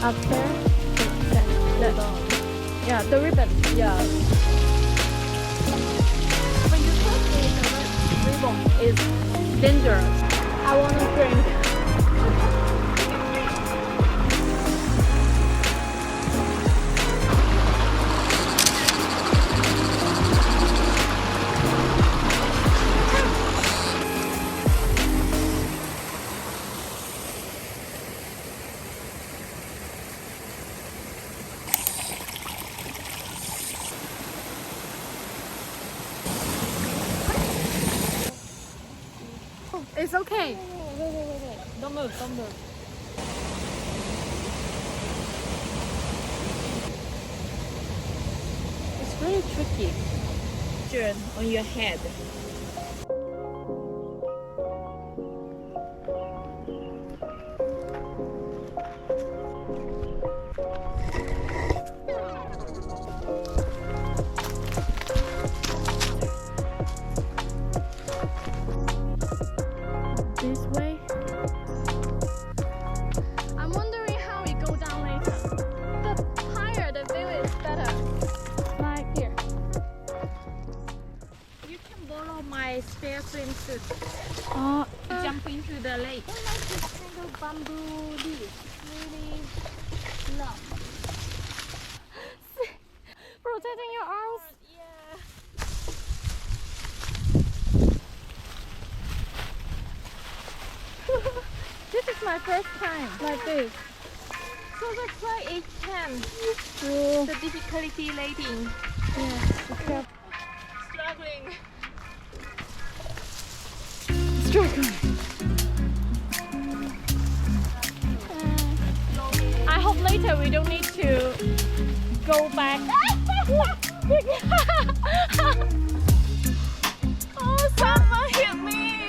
Up there, yeah, the ribbon, yeah. When you touch the ribbon, it's dangerous. I want to drink. It's okay. Wait. Don't move. It's really tricky. Turn on your head. This way. I'm wondering how we go down later. The higher the view is better. Like here. You can borrow my spare swimsuit. Jump into the lake. I like this single bamboo leaf. Really long. Protecting your arms. Yeah. This is my first time like this. So that's why it can. Oh. The difficulty rating. Yeah, okay. Struggling. I hope later we don't need to go back. Oh, someone hit me.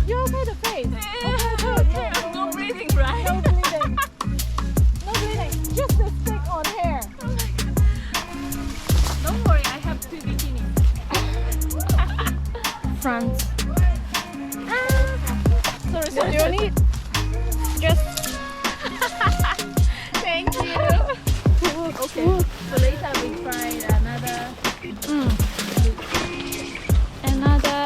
You okay the face? Okay. I'm not breathing, right? No bleeding. No bleeding. Just a stick on hair. Oh my God. Don't worry, I have 2 bikinis. Front. Sorry, so you need just. Thank you. Okay. So later we find another. Another.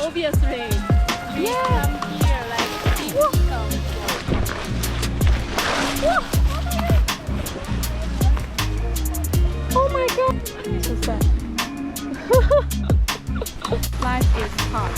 Obviously. Yeah. Come here like people come. Oh my God. So sad. Life is hard.